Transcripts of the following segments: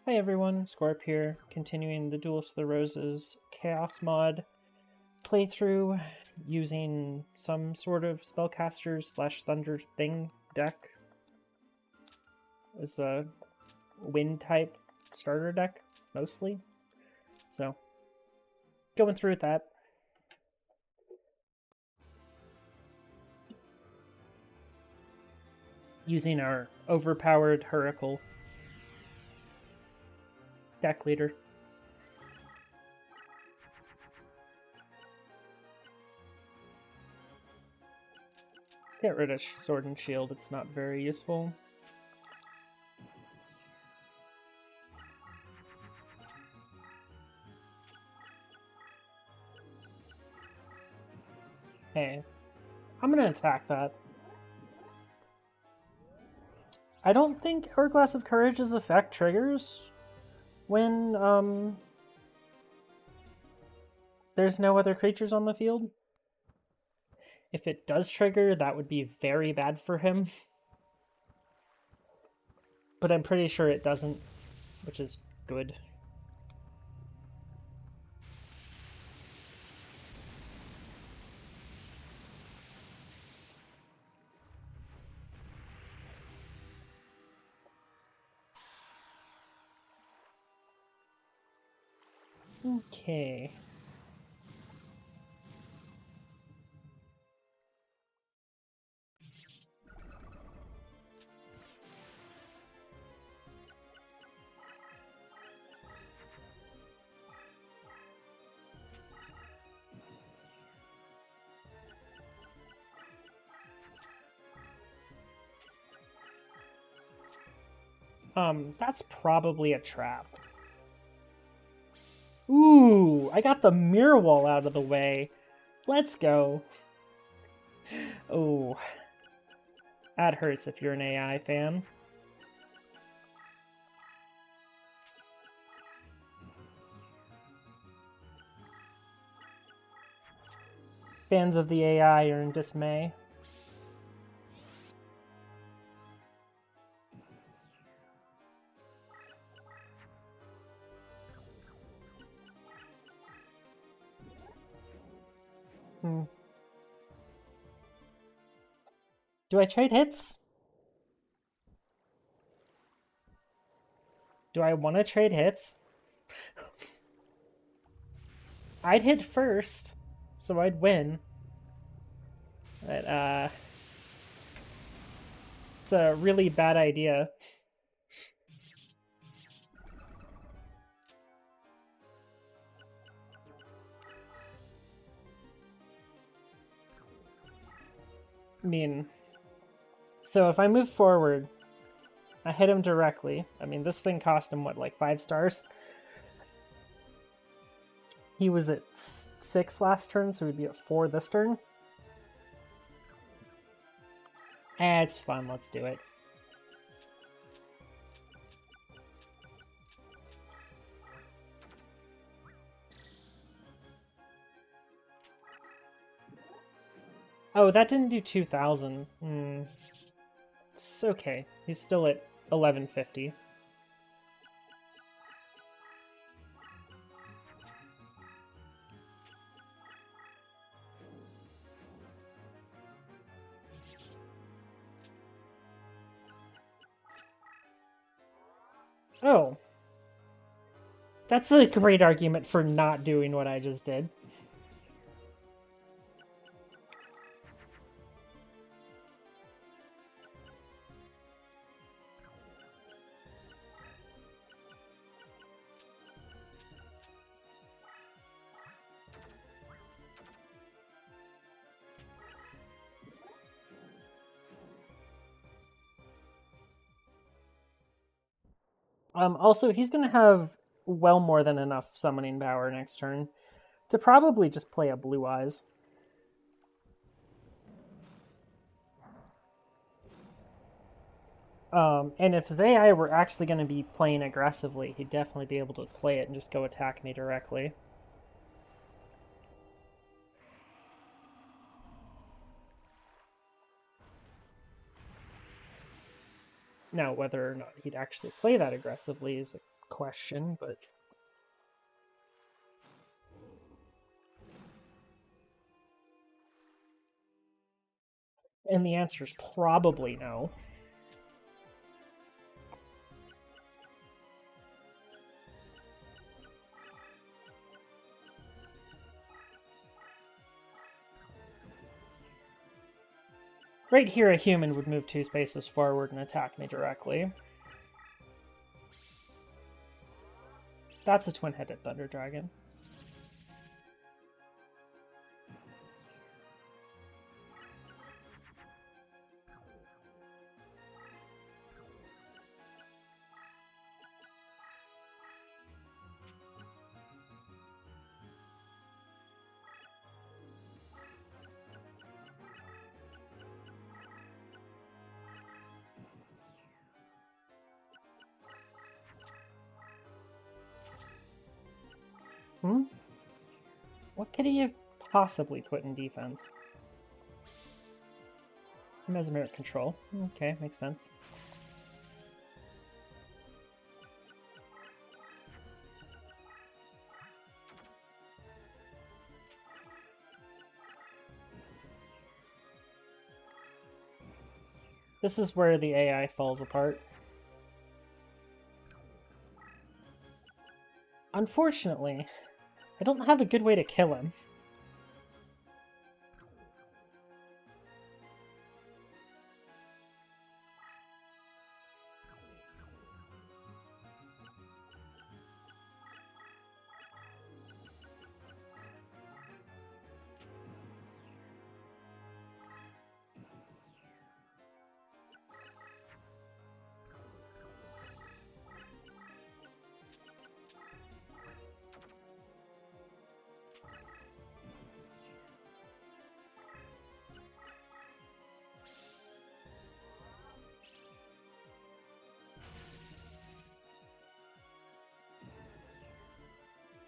Hi everyone, Scorp here, continuing the Duelist of the Roses Chaos mod playthrough using some sort of Spellcasters slash Thunder thing deck as a wind type starter deck, mostly. So, going through with that. Using our overpowered Huracle deck leader. Get rid of Sword and Shield, it's not very useful. Hey, I'm gonna attack that. I don't think Hourglass of Courage's effect triggers when there's no other creatures on the field. If it does trigger, that would be very bad for him. But I'm pretty sure it doesn't, which is good. Okay. That's probably a trap. Ooh, I got the mirror wall out of the way. Let's go. Oh, that hurts if you're an AI fan. Fans of the AI are in dismay. Do I trade hits? Do I want to trade hits? I'd hit first, so I'd win. But, it's a really bad idea. I mean, so if I move forward, I hit him directly. I mean, this thing cost him, what, like 5 stars? He was at 6 last turn, so he'd be at 4 this turn. It's fun, let's do it. Oh, that didn't do 2,000. It's okay. He's still at 1150. Oh. That's a great argument for not doing what I just did. Also, he's going to have well more than enough summoning power next turn to probably just play a Blue Eyes. And if they were actually going to be playing aggressively, he'd definitely be able to play it and just go attack me directly. Now, whether or not he'd actually play that aggressively is a question, but... And the answer is probably no. Right here, a human would move 2 spaces forward and attack me directly. That's a twin-headed Thunder Dragon. What could he have possibly put in defense? Mesmeric control. Okay, makes sense. This is where the AI falls apart. Unfortunately, I don't have a good way to kill him.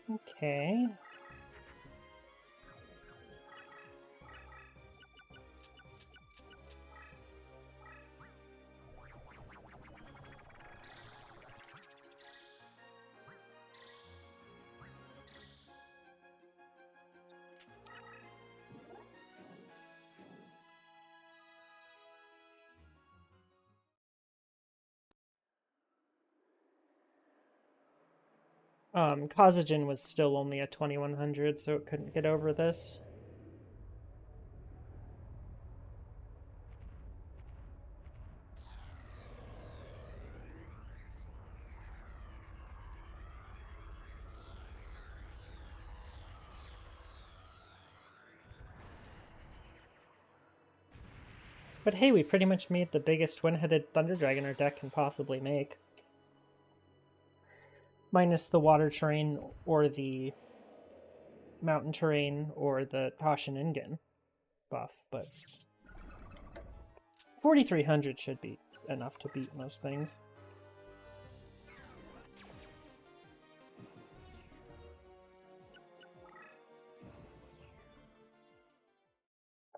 Okay. Kazajan was still only a 2100, so it couldn't get over this. But hey, we pretty much made the biggest twin-headed Thunder Dragon our deck can possibly make. Minus the water terrain or the mountain terrain or the Toshin Ingen buff, but 4,300 should be enough to beat most things.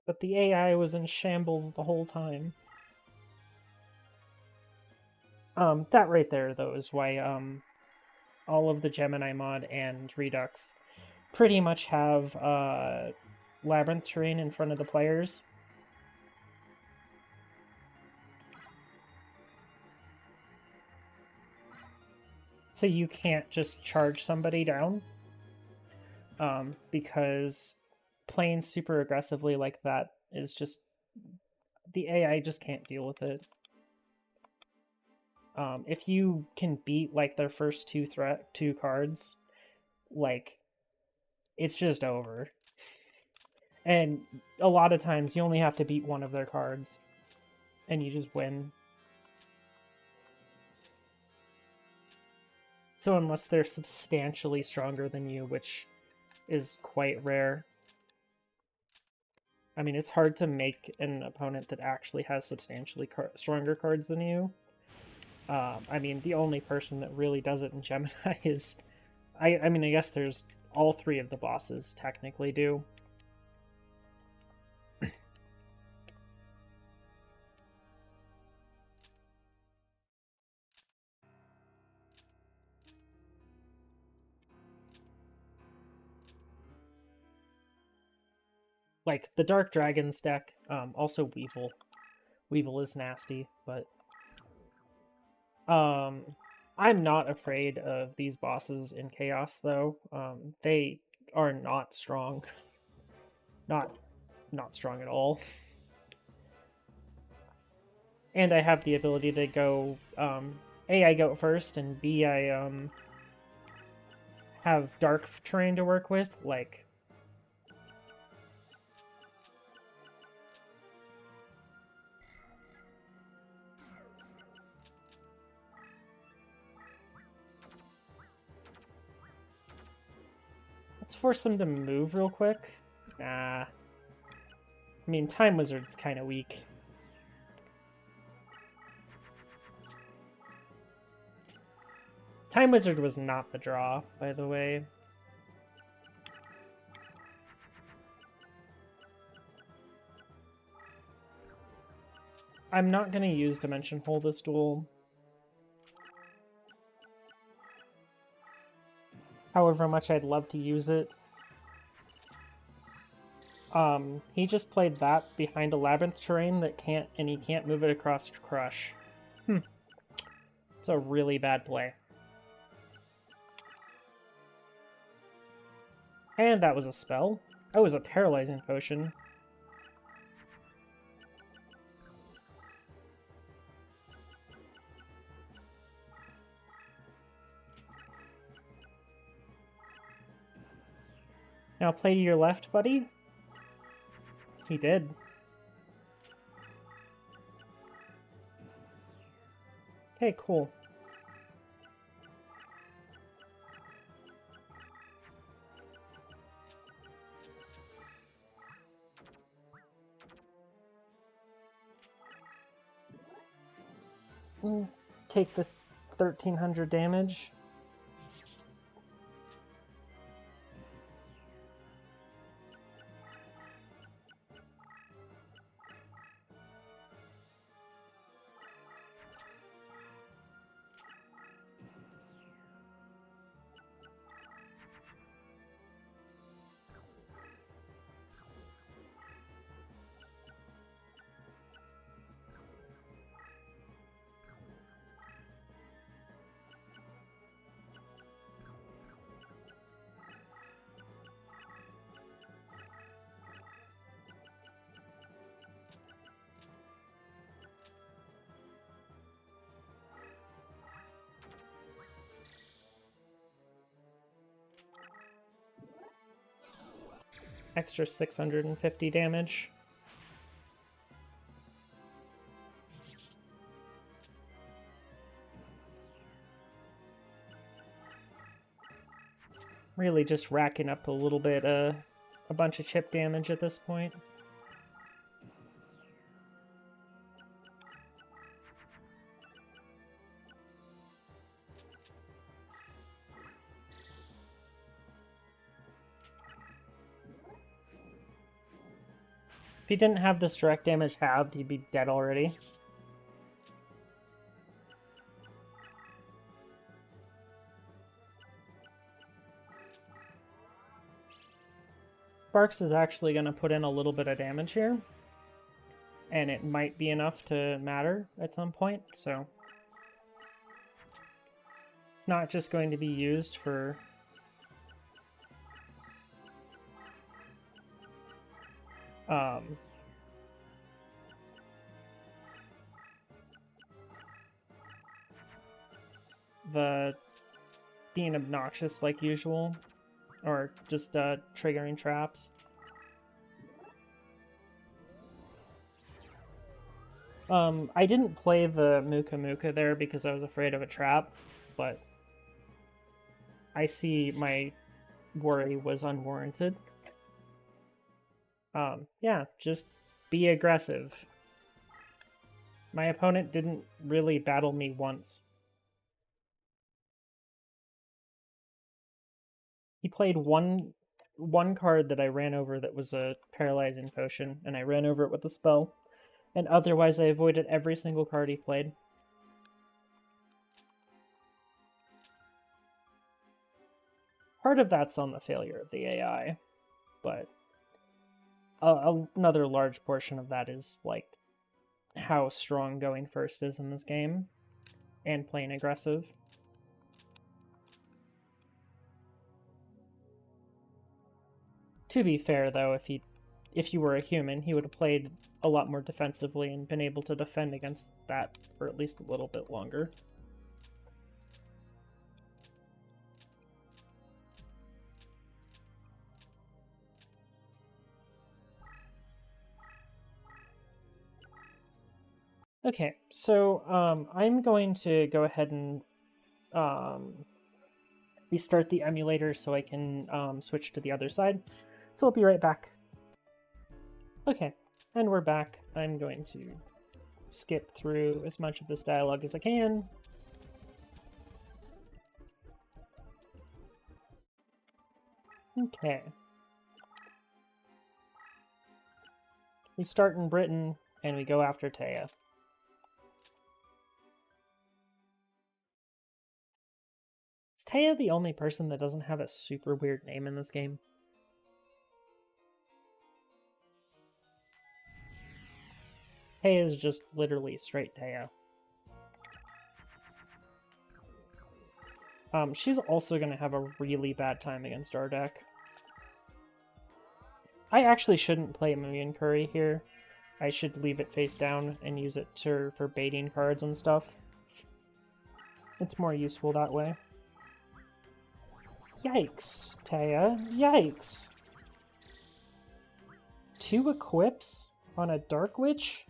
But the AI was in shambles the whole time. That right there, though, is why all of the Gemini mod and Redux pretty much have Labyrinth terrain in front of the players. So you can't just charge somebody down, because playing super aggressively like that is just... the AI just can't deal with it. If you can beat like their first two cards, like, it's just over. And a lot of times you only have to beat one of their cards and you just win. So unless they're substantially stronger than you, which is quite rare. I mean, it's hard to make an opponent that actually has substantially stronger cards than you. I mean, the only person that really does it in Gemini is... I mean, I guess there's... all 3 of the bosses technically do. like the Dark Dragons deck. Also Weevil. Weevil is nasty, but I'm not afraid of these bosses in Chaos though. They are not strong. Not strong at all. And I have the ability to go A, I go first, and B, I have dark terrain to work with, like let's force them to move real quick. Nah. I mean, Time Wizard's kind of weak. Time Wizard was not the draw, by the way. I'm not going to use Dimension Hole this duel. However much I'd love to use it. He just played that behind a Labyrinth terrain that he can't move it across Crush. It's a really bad play. And that was a spell. Oh, it was a Paralyzing Potion. Now play to your left, buddy. He did. Okay, cool. Take the 1300 damage. Extra 650 damage. Really just racking up a little bit, a bunch of chip damage at this point. If he didn't have this direct damage halved, he'd be dead already. Sparks is actually going to put in a little bit of damage here. And it might be enough to matter at some point, so... It's not just going to be used for... the being obnoxious like usual, or just triggering traps. I didn't play the Muka Muka there because I was afraid of a trap, but I see my worry was unwarranted. Yeah, just be aggressive. My opponent didn't really battle me once. He played one card that I ran over that was a Paralyzing Potion, and I ran over it with a spell. And otherwise I avoided every single card he played. Part of that's on the failure of the AI, but another large portion of that is like how strong going first is in this game and playing aggressive. To be fair, though, if you were a human, he would have played a lot more defensively and been able to defend against that for at least a little bit longer. Okay, so I'm going to go ahead and restart the emulator so I can switch to the other side. So I'll be right back. Okay, and we're back. I'm going to skip through as much of this dialogue as I can. Okay. We start in Britain, and we go after Taya. Is Taya the only person that doesn't have a super weird name in this game? Taya is just literally straight Taya. She's also going to have a really bad time against our deck. I actually shouldn't play Muyan Curry here. I should leave it face down and use it for baiting cards and stuff. It's more useful that way. Yikes, Taya. Yikes. 2 equips on a Dark Witch?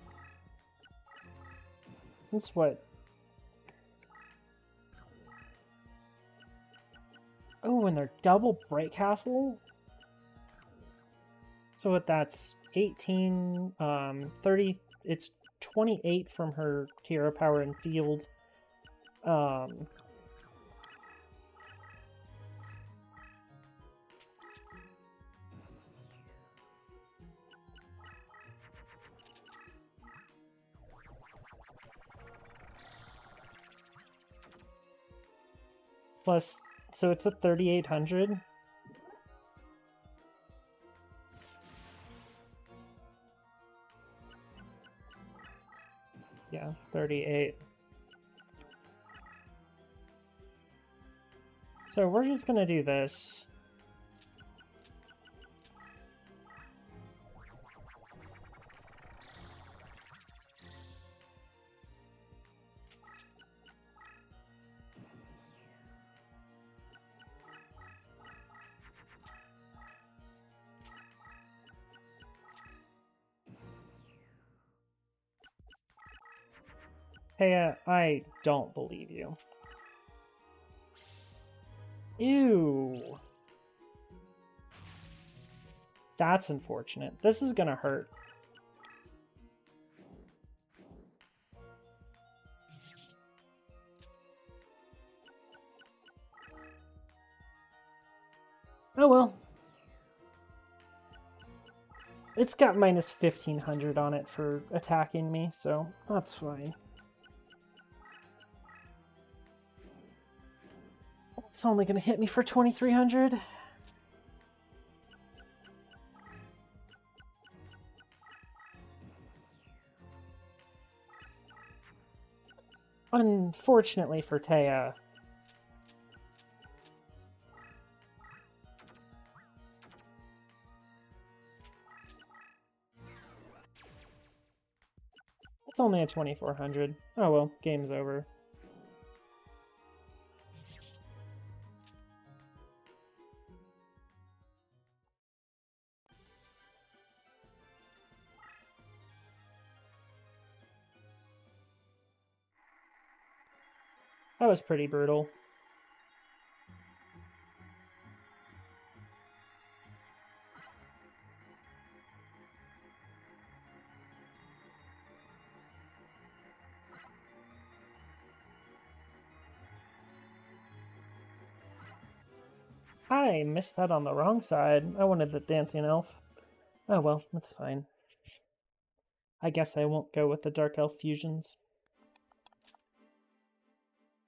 That's what? Oh, and they're double Bright Castle? So what, that's 18, 30, it's 28 from her hero power and field. Plus, so it's a 3,800. Yeah, 38. So we're just gonna do this. Hey, I don't believe you. Ew. That's unfortunate. This is gonna hurt. Oh well. It's got minus 1,500 on it for attacking me, so that's fine. It's only gonna hit me for 2,300. Unfortunately for Taya, it's only a 2,400. Oh well, game's over. That was pretty brutal. I missed that on the wrong side. I wanted the dancing elf. Oh well, that's fine. I guess I won't go with the dark elf fusions.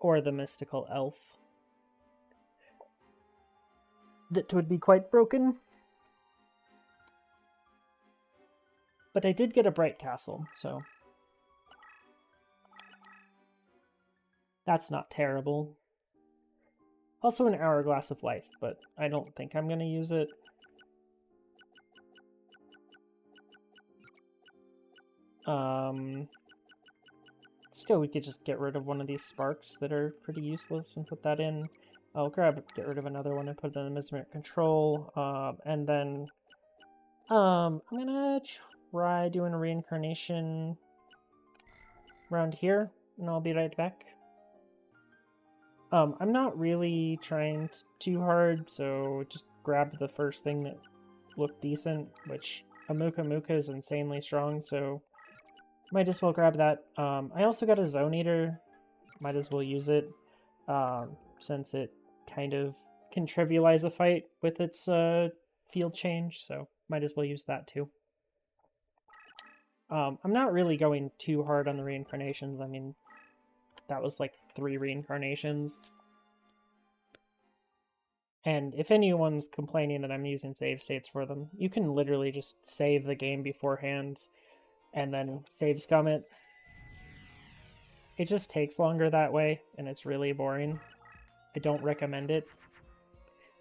Or the mystical elf. That would be quite broken. But I did get a bright castle, so that's not terrible. Also an hourglass of life, but I don't think I'm going to use it. Still, we could just get rid of one of these sparks that are pretty useless and put that in. I'll get rid of another one and put it in mesmeric control. And then I'm gonna try doing a reincarnation around here, and I'll be right back. I'm not really trying too hard, so just grab the first thing that looked decent, which a Muka Muka is insanely strong, so might as well grab that. I also got a Zone Eater. Might as well use it, since it kind of can trivialize a fight with its field change, so might as well use that too. I'm not really going too hard on the reincarnations. I mean, that was like 3 reincarnations. And if anyone's complaining that I'm using save states for them, you can literally just save the game beforehand and then save scum it. It just takes longer that way, and it's really boring. I don't recommend it.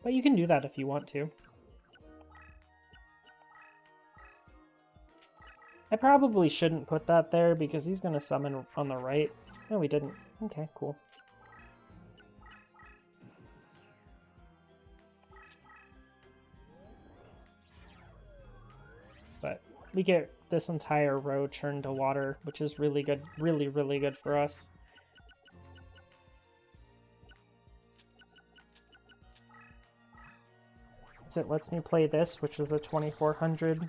But you can do that if you want to. I probably shouldn't put that there because he's going to summon on the right. No, we didn't. Okay, cool. But we get this entire row turned to water, which is really good, really, really good for us. So it lets me play this, which is a 2400.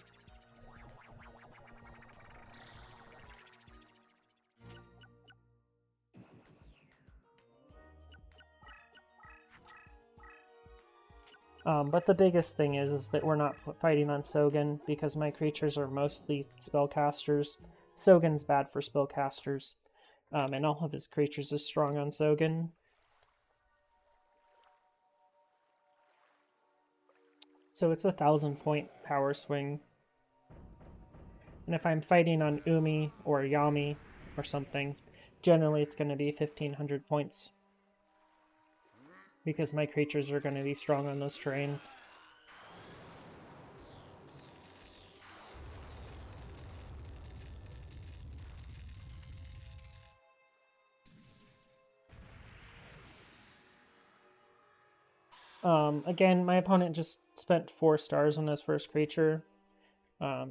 But the biggest thing is that we're not fighting on Sogen because my creatures are mostly spellcasters. Sogen's bad for spellcasters, and all of his creatures are strong on Sogen. So it's a 1000-point power swing. And if I'm fighting on Umi or Yami or something, generally it's going to be 1500 points. Because my creatures are going to be strong on those terrains. Again, my opponent just spent 4 stars on his first creature.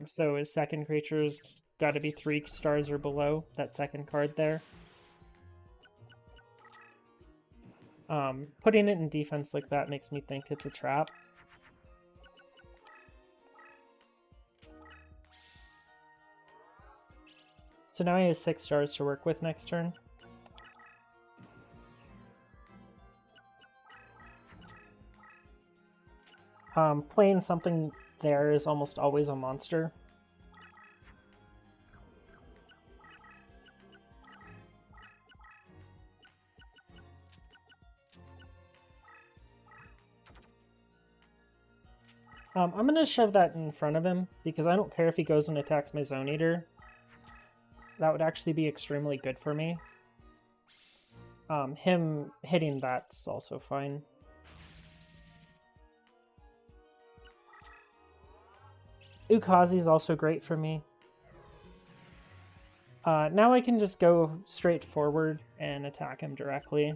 So his second creature's got to be 3 stars or below, that second card there. Putting it in defense like that makes me think it's a trap. So now he has 6 stars to work with next turn. Playing something there is almost always a monster. I'm going to shove that in front of him, because I don't care if he goes and attacks my Zone Eater. That would actually be extremely good for me. Him hitting that's also fine. Ukazi's also great for me. Now I can just go straight forward and attack him directly.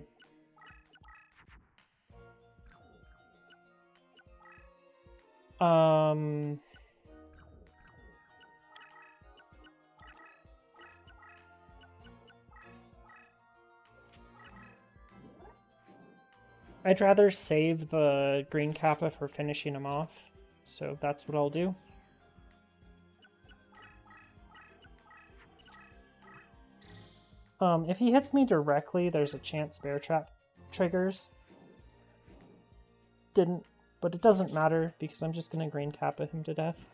I'd rather save the green Kappa for finishing him off, so that's what I'll do. If he hits me directly, there's a chance Bear Trap triggers. Didn't, but it doesn't matter because I'm just going to green Kappa him to death.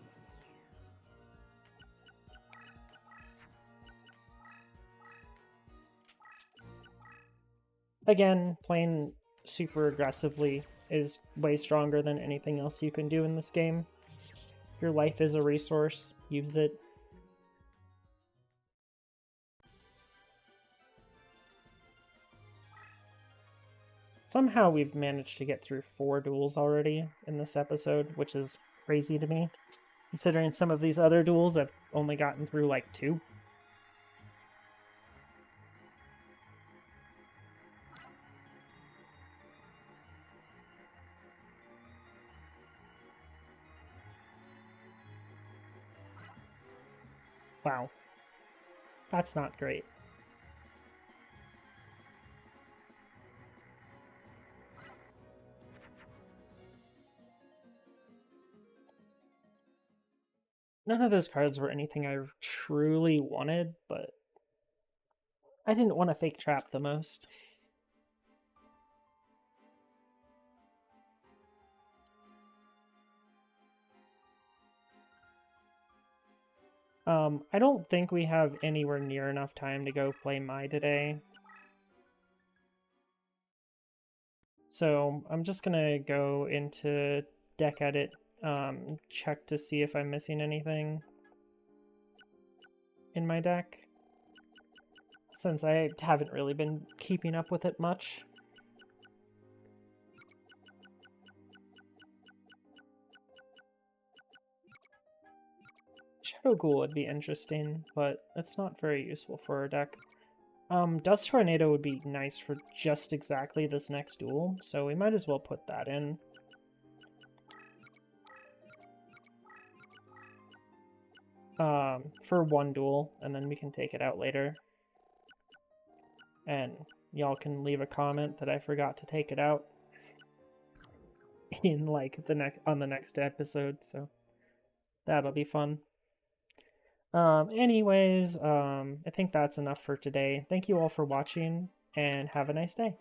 Again, playing super aggressively is way stronger than anything else you can do in this game. Your life is a resource, use it. Somehow we've managed to get through 4 duels already in this episode, which is crazy to me, considering some of these other duels I've only gotten through like 2. Wow, that's not great. None of those cards were anything I truly wanted, but I didn't want to fake trap the most. I don't think we have anywhere near enough time to go play Mai today. So I'm just gonna go into deck edit, check to see if I'm missing anything in my deck, since I haven't really been keeping up with it much. Shadow Ghoul would be interesting, but it's not very useful for our deck. Dust Tornado would be nice for just exactly this next duel, so we might as well put that in. For one duel, and then we can take it out later. And y'all can leave a comment that I forgot to take it out in like on the next episode, so that'll be fun. Anyways, I think that's enough for today. Thank you all for watching, and have a nice day.